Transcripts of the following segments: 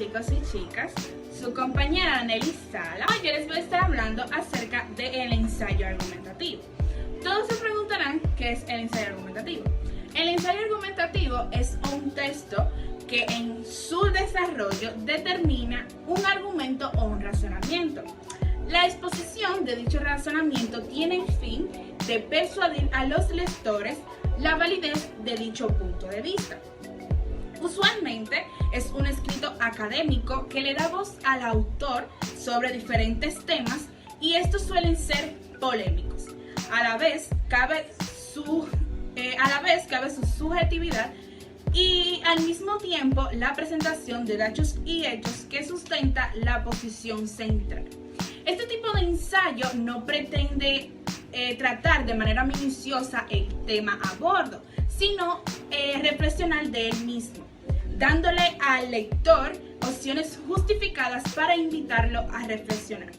chicos y chicas, su compañera Nelly Sala. Hoy yo les voy a estar hablando acerca del ensayo argumentativo. Todos se preguntarán qué es el ensayo argumentativo. El ensayo argumentativo es un texto que en su desarrollo determina un argumento o un razonamiento. La exposición de dicho razonamiento tiene el fin de persuadir a los lectores la validez de dicho punto de vista. Usualmente es un escrito académico que le da voz al autor sobre diferentes temas y estos suelen ser polémicos. A la vez cabe su subjetividad y al mismo tiempo la presentación de datos y hechos que sustenta la posición central. Este tipo de ensayo no pretende tratar de manera minuciosa el tema a bordo, sino reflexionar de él mismo, dándole al lector opciones justificadas para invitarlo a reflexionar.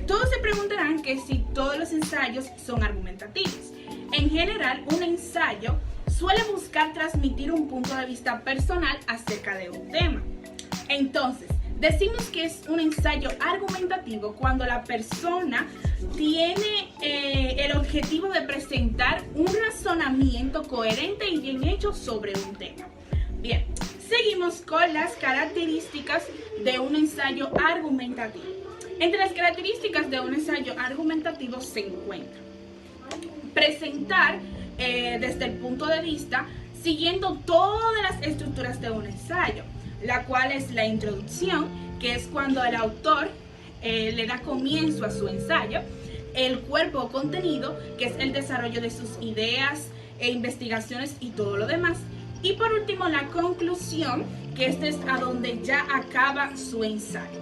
Todos se preguntarán que si todos los ensayos son argumentativos. En general, un ensayo suele buscar transmitir un punto de vista personal acerca de un tema. Entonces, decimos que es un ensayo argumentativo cuando la persona tiene el objetivo de presentar un razonamiento coherente y bien hecho sobre un tema. Bien, seguimos con las características de un ensayo argumentativo. Entre las características de un ensayo argumentativo se encuentra presentar desde el punto de vista siguiendo todas las estructuras de un ensayo, la cual es la introducción, que es cuando el autor le da comienzo a su ensayo, el cuerpo o contenido, que es el desarrollo de sus ideas e investigaciones y todo lo demás, y por último la conclusión, que este es a donde ya acaba su ensayo.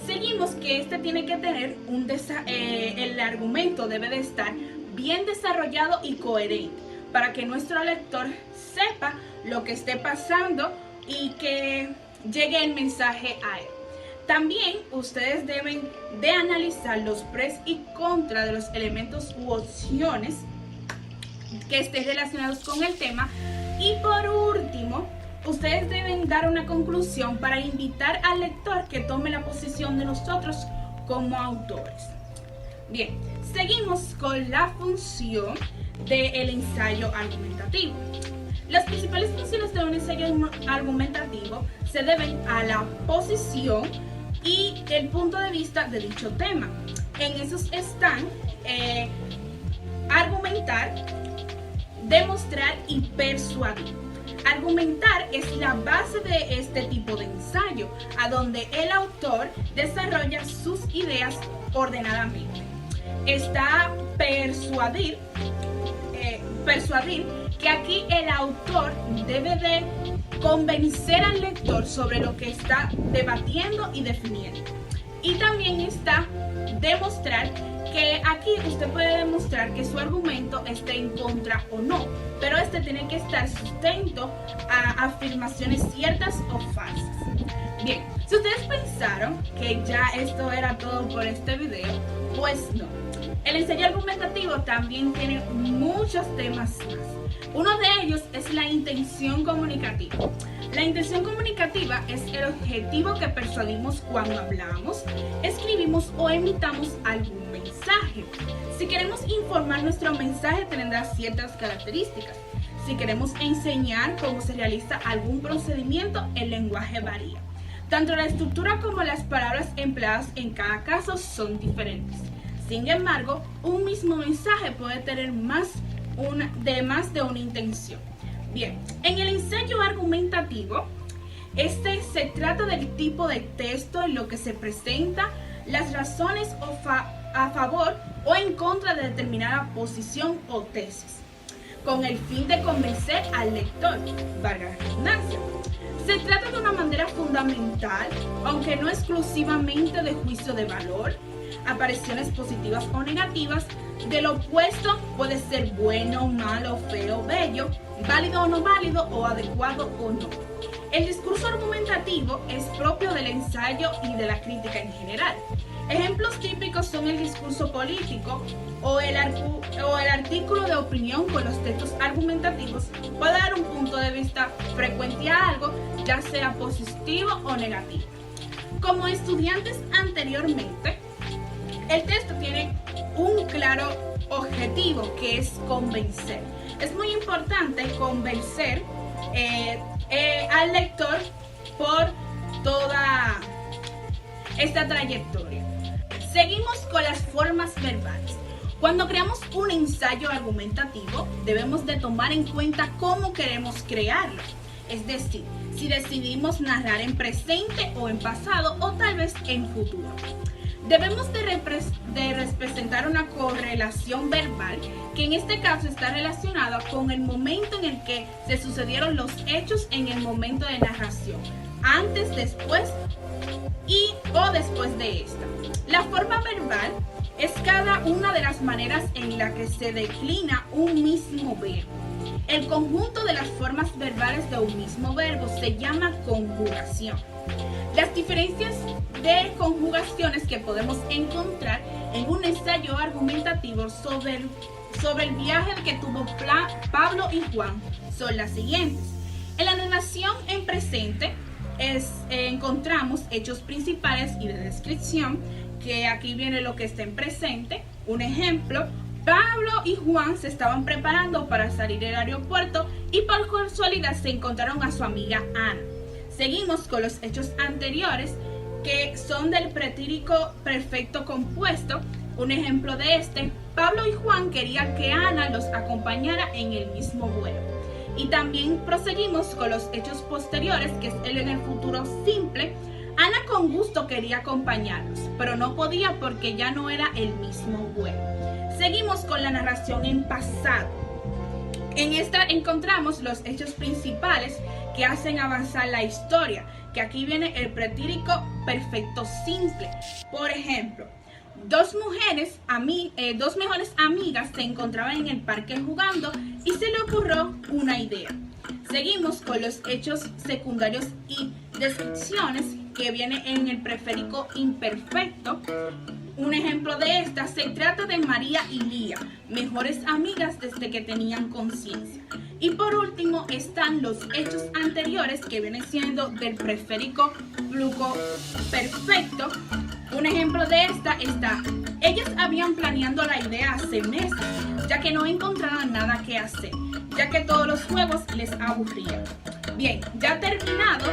Seguimos que este tiene que tener el argumento debe de estar bien desarrollado y coherente para que nuestro lector sepa lo que esté pasando y que llegue el mensaje a él. También ustedes deben de analizar los pros y contras de los elementos u opciones que estén relacionados con el tema. Y por último, ustedes deben dar una conclusión para invitar al lector que tome la posición de nosotros como autores. Bien, seguimos con la función del ensayo argumentativo. Las principales funciones de un ensayo argumentativo se deben a la posición y el punto de vista de dicho tema. En esos están argumentar, demostrar y persuadir. Argumentar es la base de este tipo de ensayo, a donde el autor desarrolla sus ideas ordenadamente. Está persuadir, que aquí el autor debe de convencer al lector sobre lo que está debatiendo y definiendo. Y también está demostrar, que aquí usted puede demostrar que su argumento esté en contra o no, pero este tiene que estar sustento a afirmaciones ciertas o falsas. Bien, si ustedes pensaron que ya esto era todo por este video, pues no. El ensayo argumentativo también tiene muchos temas más. Uno de ellos es la intención comunicativa. La intención comunicativa es el objetivo que persuadimos cuando hablamos, escribimos o emitamos algún mensaje. Si queremos informar, nuestro mensaje tendrá ciertas características. Si queremos enseñar cómo se realiza algún procedimiento, el lenguaje varía. Tanto la estructura como las palabras empleadas en cada caso son diferentes. Sin embargo, un mismo mensaje puede tener más de una intención. Bien, en el ensayo argumentativo, se trata del tipo de texto en lo que se presenta, las razones a favor o en contra de determinada posición o tesis, con el fin de convencer al lector, valga la redundancia. Se trata de una manera fundamental, aunque no exclusivamente de juicio de valor, apariciones positivas o negativas. Del opuesto puede ser bueno, malo, feo, bello, válido o no válido, o adecuado o no. El discurso argumentativo es propio del ensayo y de la crítica en general. Ejemplos típicos son el discurso político o el artículo de opinión. Con los textos argumentativos puede dar un punto de vista frecuente a algo, ya sea positivo o negativo. Como estudiantes anteriormente, el texto tiene un claro objetivo, que es convencer. Es muy importante convencer al lector por toda esta trayectoria. Seguimos con las formas verbales. Cuando creamos un ensayo argumentativo, debemos de tomar en cuenta cómo queremos crearlo. Es decir, si decidimos narrar en presente o en pasado o tal vez en futuro. Debemos de representar una correlación verbal que en este caso está relacionada con el momento en el que se sucedieron los hechos en el momento de narración, antes, después o después de esta. La forma verbal es cada una de las maneras en la que se declina un mismo verbo. El conjunto de las formas verbales de un mismo verbo se llama conjugación. Las diferencias de conjugaciones que podemos encontrar en un ensayo argumentativo sobre el viaje que tuvo Pablo y Juan son las siguientes. En la narración en presente encontramos hechos principales y de descripción, que aquí viene lo que está en presente. Un ejemplo: Pablo y Juan se estaban preparando para salir del aeropuerto y por casualidad se encontraron a su amiga Ana. Seguimos con los hechos anteriores, que son del pretérito perfecto compuesto. Un ejemplo de este: Pablo y Juan querían que Ana los acompañara en el mismo vuelo. Y también proseguimos con los hechos posteriores, que es el en el futuro simple. Ana con gusto quería acompañarnos, pero no podía porque ya no era el mismo vuelo. Seguimos con la narración en pasado. En esta encontramos los hechos principales que hacen avanzar la historia, que aquí viene el pretérito perfecto simple. Por ejemplo, dos mejores amigas se encontraban en el parque jugando y se le ocurrió una idea. Seguimos con los hechos secundarios y descripciones, que viene en el pretérito imperfecto. Un ejemplo de esta: se trata de María y Lía, mejores amigas desde que tenían conciencia. Y por último están los hechos anteriores, que vienen siendo del pretérito pluperfecto. Un ejemplo de esta está: ellas habían planeado la idea hace meses, ya que no encontraban nada que hacer, ya que todos los juegos les aburrían. Bien, ya terminado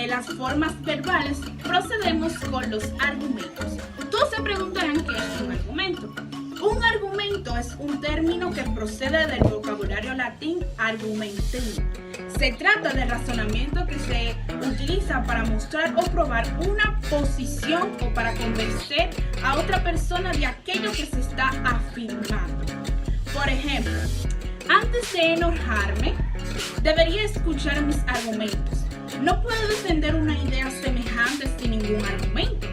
las formas verbales, procedemos con los argumentos. Todos se preguntarán qué es un argumento. Un argumento es un término que procede del vocabulario latín argumentum. Se trata de razonamiento que se utiliza para mostrar o probar una posición o para convencer a otra persona de aquello que se está afirmando. Por ejemplo, antes de enojarme, debería escuchar mis argumentos. No puedo defender una idea semejante sin ningún argumento.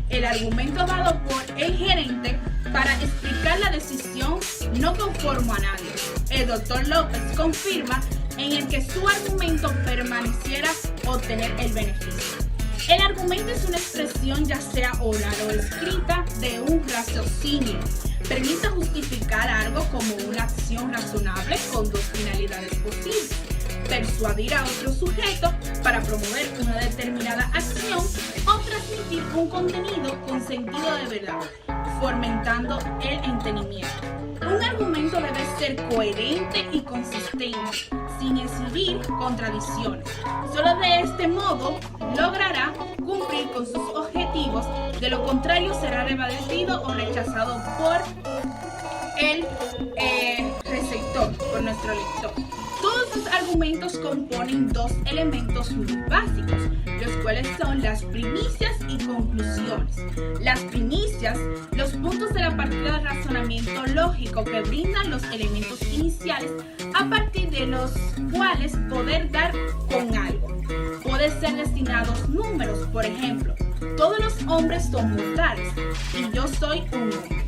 El argumento dado por el gerente para explicar la decisión no conformo a nadie. El doctor López confirma en el que su argumento permaneciera obtener el beneficio. El argumento es una expresión, ya sea oral o escrita, de un raciocinio. Permite justificar algo como una acción razonable con dos finalidades posibles: persuadir a otro sujeto para promover una determinada acción o transmitir un contenido con sentido de verdad, fomentando el entendimiento. Un argumento debe ser coherente y consistente, sin exhibir contradicciones. Solo de este modo logrará cumplir con sus objetivos, de lo contrario será rebatido o rechazado por el receptor, por nuestro lector. Todos los argumentos componen dos elementos muy básicos, los cuales son las primicias y conclusiones. Las primicias, los puntos de la partida de razonamiento lógico que brindan los elementos iniciales a partir de los cuales poder dar con algo. Pueden ser destinados números, por ejemplo: todos los hombres son mortales y yo soy un hombre.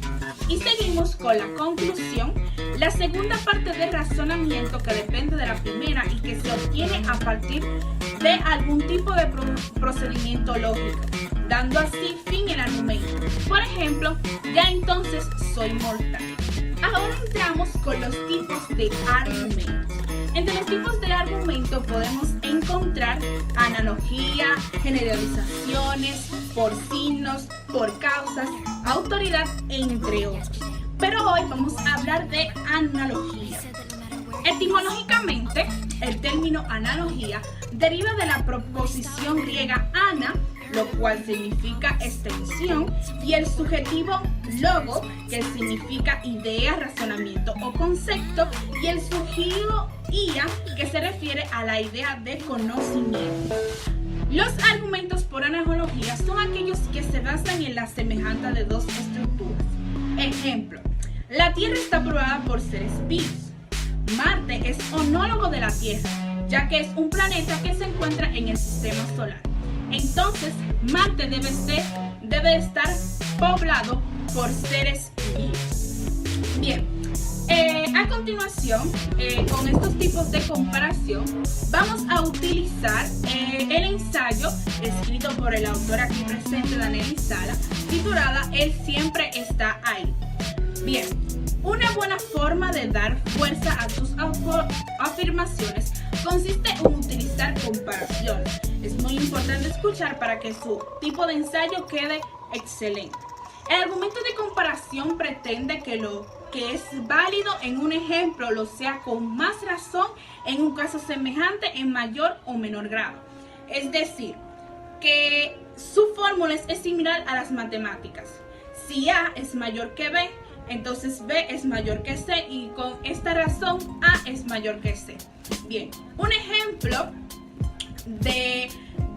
Y seguimos con la conclusión, la segunda parte del razonamiento que depende de la primera y que se obtiene a partir de algún tipo de procedimiento lógico, dando así fin al argumento. Por ejemplo, ya entonces soy mortal. Ahora entramos con los tipos de argumentos. Entre los tipos de argumento podemos encontrar analogía, generalizaciones, por signos, por causas, autoridad, entre otros. Pero hoy vamos a hablar de analogía. Etimológicamente, el término analogía deriva de la proposición griega ana, lo cual significa extensión, y el subjetivo logo, que significa idea, razonamiento o concepto, y el sufijo ia, que se refiere a la idea de conocimiento. Los argumentos por analogía son aquellos que se basan en la semejanza de dos estructuras. Ejemplo, la Tierra está poblada por seres vivos. Marte es homólogo de la Tierra, ya que es un planeta que se encuentra en el sistema solar. Entonces, Marte debe estar poblado por seres vivos. Bien, a continuación, con estos tipos de comparación, vamos a utilizar el ensayo escrito por el autor aquí presente, Daniel Sala, titulada Él siempre está ahí. Bien, una buena forma de dar fuerza a tus afirmaciones consiste en utilizar comparaciones. Es muy importante escuchar para que su tipo de ensayo quede excelente. El argumento de comparación pretende que lo que es válido en un ejemplo lo sea con más razón en un caso semejante en mayor o menor grado. Es decir, que su fórmula es similar a las matemáticas. Si A es mayor que B, entonces B es mayor que C y con esta razón A es mayor que C. Bien, un ejemplo de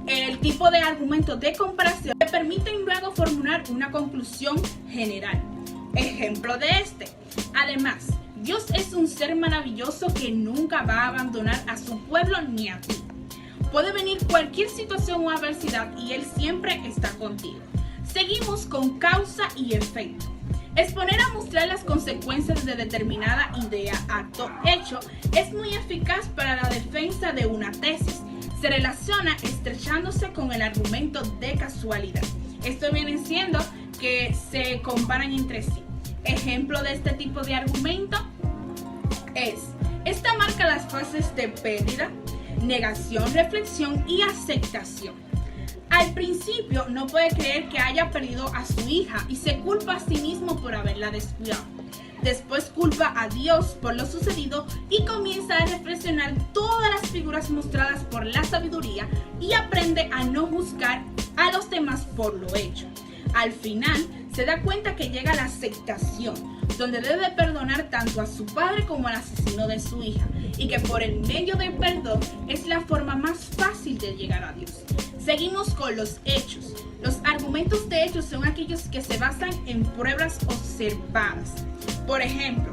el tipo de argumentos de comparación que permiten luego formular una conclusión general. Ejemplo de este. Además, Dios es un ser maravilloso que nunca va a abandonar a su pueblo ni a ti. Puede venir cualquier situación o adversidad y Él siempre está contigo. Seguimos con causa y efecto. Exponer a mostrar las consecuencias de determinada idea, acto, hecho es muy eficaz para la defensa de una tesis. Se relaciona estrechándose con el argumento de casualidad. Esto viene siendo que se comparan entre sí. Ejemplo de este tipo de argumento es: esta marca las fases de pérdida, negación, reflexión y aceptación. Al principio no puede creer que haya perdido a su hija y se culpa a sí mismo por haberla descuidado. Después culpa a Dios por lo sucedido y comienza a reflexionar todas las figuras mostradas por la sabiduría y aprende a no juzgar a los demás por lo hecho. Al final se da cuenta que llega la aceptación, donde debe perdonar tanto a su padre como al asesino de su hija, y que por el medio del perdón es la forma más fácil de llegar a Dios. Seguimos con los hechos. Los argumentos de hechos son aquellos que se basan en pruebas observadas. Por ejemplo,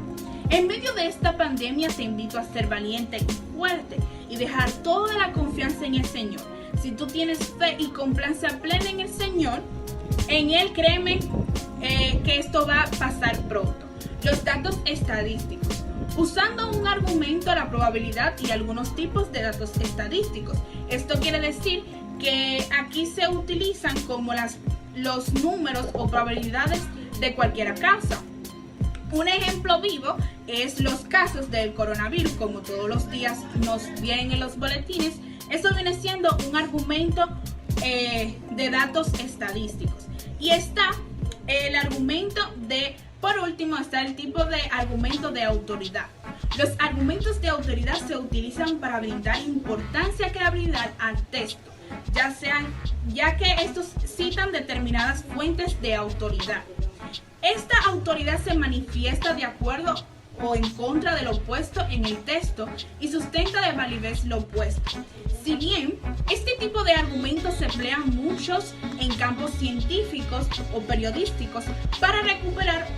en medio de esta pandemia te invito a ser valiente y fuerte y dejar toda la confianza en el Señor. Si tú tienes fe y confianza plena en el Señor, en Él créeme que esto va a pasar pronto. Los datos estadísticos. Usando un argumento, la probabilidad y algunos tipos de datos estadísticos. Esto quiere decir que aquí se utilizan como los números o probabilidades de cualquier causa. Un ejemplo vivo es los casos del coronavirus, como todos los días nos vienen en los boletines. Esto viene siendo un argumento de datos estadísticos. Y está el argumento de, por último, está el tipo de argumento de autoridad. Los argumentos de autoridad se utilizan para brindar importancia y credibilidad al texto, ya que estos citan determinadas fuentes de autoridad. Esta autoridad se manifiesta de acuerdo o en contra de lo opuesto en el texto y sustenta de validez lo opuesto. Si bien este tipo de argumentos se emplean muchos en campos científicos o periodísticos para recuperar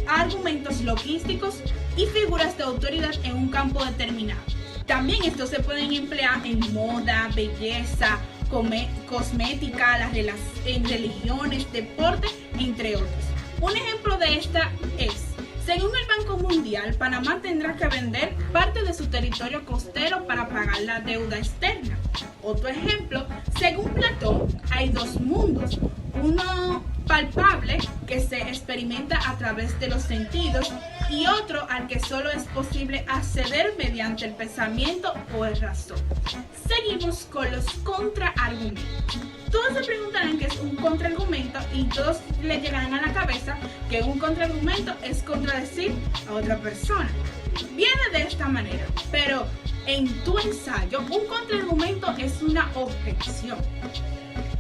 argumentos logísticos y figuras de autoridad en un campo determinado. También estos se pueden emplear en moda, belleza, cosmética, en religiones, deporte, entre otros. Un ejemplo de esta es: según el Banco Mundial, Panamá tendrá que vender parte de su territorio costero para pagar la deuda externa. Otro ejemplo: según Platón, hay dos mundos, uno palpable que se experimenta a través de los sentidos y otro al que solo es posible acceder mediante el pensamiento o el razón. Seguimos con los contraargumentos. Todos se preguntarán qué es un contraargumento y todos le llegarán a la cabeza que un contraargumento es contradecir a otra persona. Viene de esta manera, pero en tu ensayo un contraargumento es una objeción.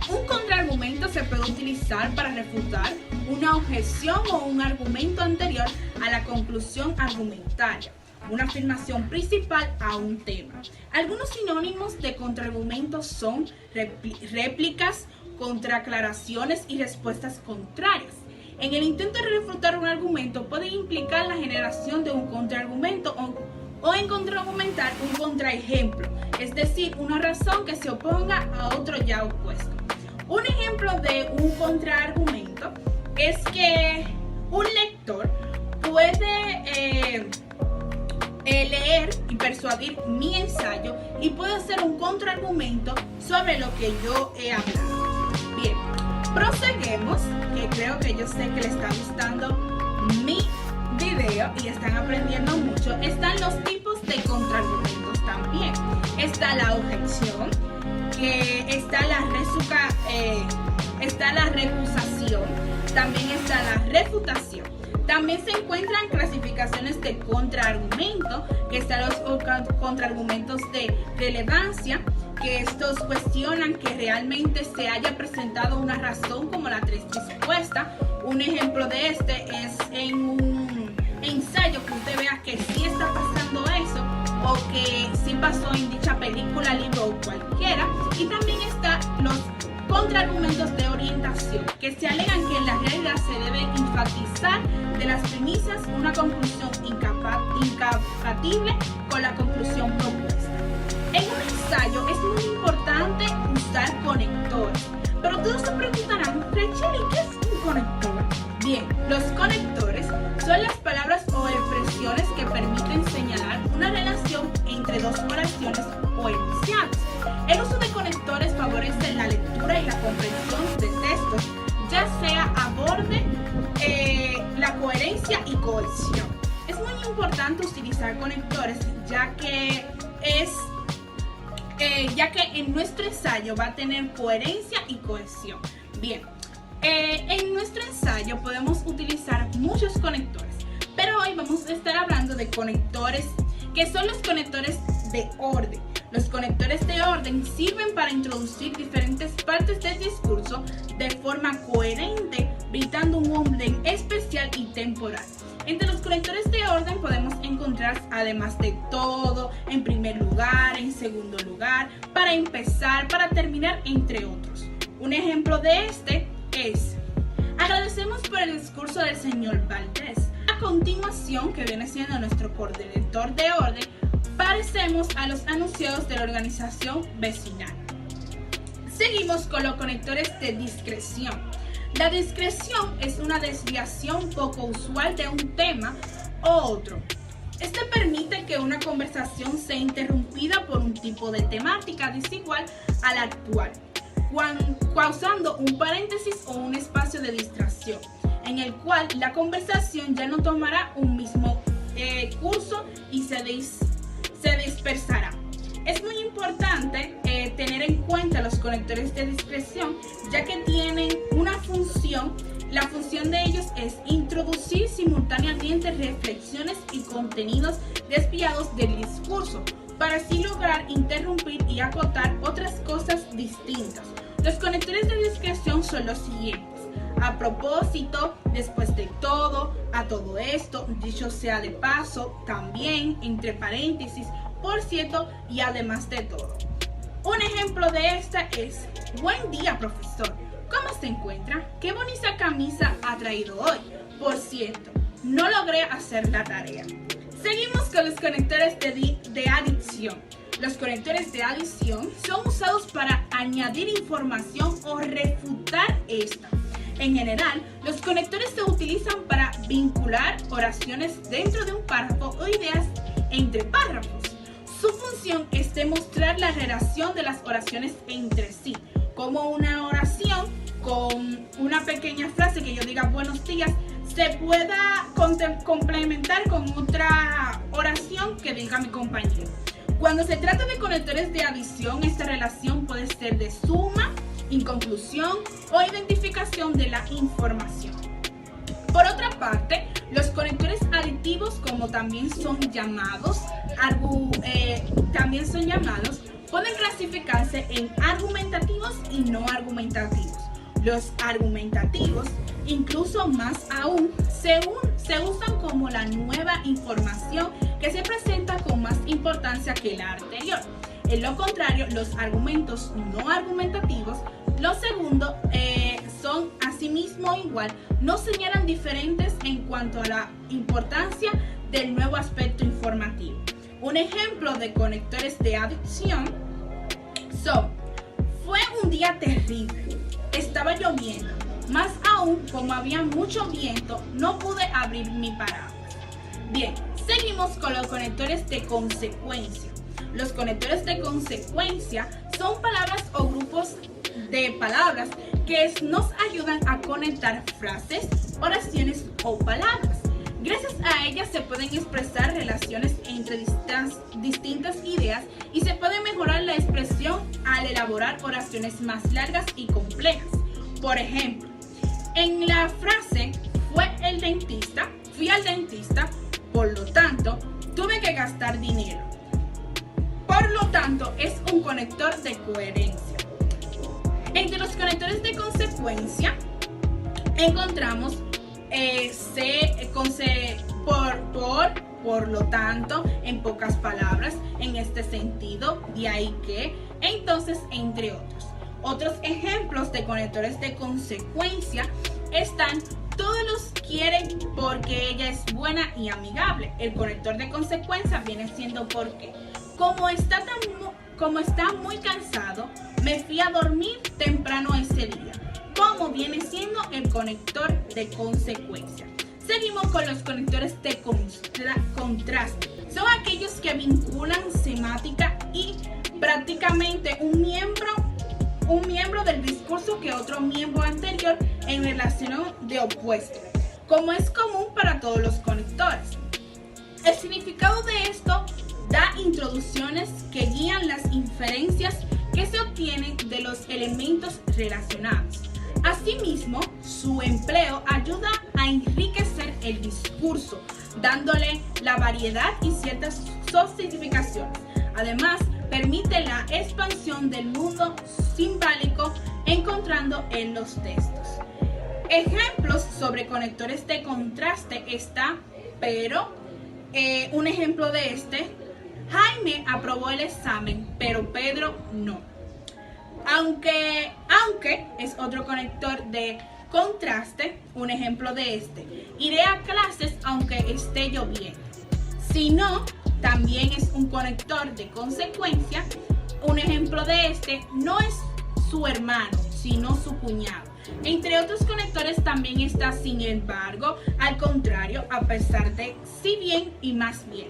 Un contraargumento se puede utilizar para refutar una objeción o un argumento anterior a la conclusión argumentaria, una afirmación principal a un tema. Algunos sinónimos de contraargumentos son réplicas, contraaclaraciones y respuestas contrarias. En el intento de refutar un argumento puede implicar la generación de un contraargumento o en contraargumentar un contraejemplo, es decir, una razón que se oponga a otro ya opuesto. Un ejemplo de un contraargumento es que un lector puede leer y persuadir mi ensayo y puede hacer un contraargumento sobre lo que yo he hablado. Bien, proseguimos, que creo que yo sé que les está gustando mi video y están aprendiendo mucho. Están los tipos de contraargumentos también. Está la objeción, que está la recusación, también está la refutación. También se encuentran clasificaciones de contraargumento, que están los contraargumentos de relevancia, que estos cuestionan que realmente se haya presentado una razón como la tres dispuesta. Un ejemplo de este es en un ensayo que usted vea que sí está pasando eso o que sí pasó en dicha película, libro o cualquiera. Y también están los contraargumentos de orientación, que se alegan que en la realidad se debe enfatizar de las premisas una conclusión incompatible con la conclusión propuesta. En un ensayo es muy importante usar conectores, pero todos se preguntarán, Rachel, ¿qué es un conector? Bien, los conectores son las palabras o expresiones que permiten señalar una relación entre dos oraciones o enunciados. El uso de conectores favorece la lectura y la comprensión de textos, ya sea aborde la coherencia y cohesión. Es muy importante utilizar conectores ya que en nuestro ensayo va a tener coherencia y cohesión. Bien, en nuestro ensayo podemos utilizar muchos conectores, pero hoy vamos a estar hablando de conectores que son los conectores de orden. Los conectores de orden sirven para introducir diferentes partes del discurso de forma coherente, brindando un orden especial y temporal. Entre los conectores de orden podemos encontrar además de todo, en primer lugar, en segundo lugar, para empezar, para terminar, entre otros. Un ejemplo de este es: agradecemos por el discurso del señor Valdés. A continuación, que viene siendo nuestro coordinador de orden, parecemos a los anunciados de la organización vecinal. Seguimos con los conectores de discreción. La discreción es una desviación poco usual de un tema o otro. Este permite que una conversación sea interrumpida por un tipo de temática desigual a la actual, causando un paréntesis o un espacio de distracción, en el cual la conversación ya no tomará un mismo curso y se dispersará. Es muy importante tener en cuenta los conectores de discreción, ya que tienen una función. La función de ellos es introducir simultáneamente reflexiones y contenidos desviados del discurso, para así lograr interrumpir y acotar otras cosas distintas. Los conectores de discreción son los siguientes: a propósito, después de todo, a todo esto, dicho sea de paso, también, entre paréntesis, por cierto y además de todo. Un ejemplo de esta es: buen día, profesor, ¿cómo se encuentra? Qué bonita camisa ha traído hoy. Por cierto, no logré hacer la tarea. Seguimos con los conectores de adición. Los conectores de adición son usados para añadir información o refutar esta. En general, los conectores se utilizan para vincular oraciones dentro de un párrafo o ideas entre párrafos. Su función es demostrar la relación de las oraciones entre sí, como una oración con una pequeña frase que yo diga buenos días se pueda complementar con otra oración que diga mi compañero. Cuando se trata de conectores de adición, esta relación puede ser de suma, inconclusión o identificación de la información. Por otra parte, los conectores aditivos, como también son llamados, pueden clasificarse en argumentativos y no argumentativos. Los argumentativos, incluso más aún, se usan como la nueva información que se presenta con más importancia que la anterior. En lo contrario, los argumentos no argumentativos, los segundos, son asimismo igual, no señalan diferentes en cuanto a la importancia del nuevo aspecto informativo. Un ejemplo de conectores de adición son: fue un día terrible, estaba lloviendo, más aún como había mucho viento, no pude abrir mi paraguas. Bien, seguimos con los conectores de consecuencia. Los conectores de consecuencia son palabras o grupos de palabras que nos ayudan a conectar frases, oraciones o palabras. Gracias a ellas se pueden expresar relaciones entre distintas ideas y se puede mejorar la expresión al elaborar oraciones más largas y complejas. Por ejemplo, en la frase fui al dentista, por lo tanto, tuve que gastar dinero. Por lo tanto, es un conector de coherencia. Entre los conectores de consecuencia encontramos por lo tanto, en pocas palabras, en este sentido, de ahí que, entonces, entre otros. Otros ejemplos de conectores de consecuencia están: todos los quieren porque ella es buena y amigable. El conector de consecuencia viene siendo porque, como está muy cansado, me fui a dormir temprano ese día. Como viene siendo el conector de consecuencia. Seguimos con los conectores de contraste. Son aquellos que vinculan semántica y prácticamente un miembro del discurso que otro miembro anterior en relación de opuesto, como es común para todos los conectores. El significado de esto da introducciones que guían las inferencias que se obtienen de los elementos relacionados. Asimismo, su empleo ayuda a enriquecer el discurso, dándole la variedad y ciertas sofisticaciones. Además, permite la expansión del mundo simbólico encontrando en los textos. Ejemplos sobre conectores de contraste está: pero, un ejemplo de este: Jaime aprobó el examen, pero Pedro no. Aunque es otro conector de contraste. Un ejemplo de este: iré a clases aunque esté lloviendo. Si no, también es un conector de consecuencia. Un ejemplo de este: no es su hermano, sino su cuñado. Entre otros conectores también está sin embargo, al contrario, a pesar de, si bien y más bien.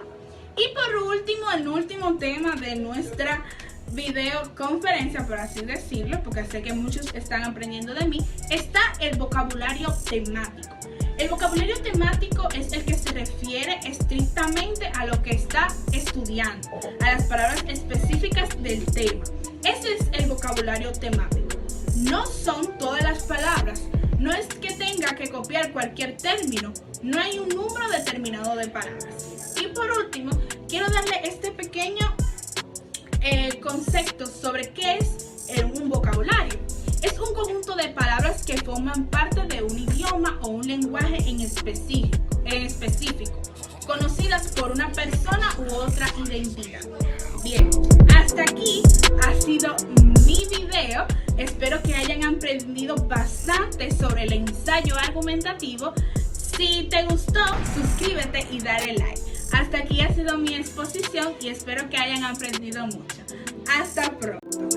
Y por último, el último tema de nuestra videoconferencia, por así decirlo, porque sé que muchos están aprendiendo de mí, está el vocabulario temático. El vocabulario temático es el que se refiere estrictamente a lo que está estudiando, a las palabras específicas del tema. Ese es el vocabulario temático. No son todas las palabras, no es que tenga que copiar cualquier término, no hay un número determinado de palabras. Y por último, quiero darle este pequeño concepto sobre qué es un vocabulario. Es un conjunto de palabras que forman parte de un idioma o un lenguaje en específico, conocidas por una persona u otra identidad. Bien, hasta aquí ha sido mi video. Espero que hayan aprendido bastante sobre el ensayo argumentativo. Si te gustó, suscríbete y dale like. Hasta aquí ha sido mi exposición y espero que hayan aprendido mucho. Hasta pronto.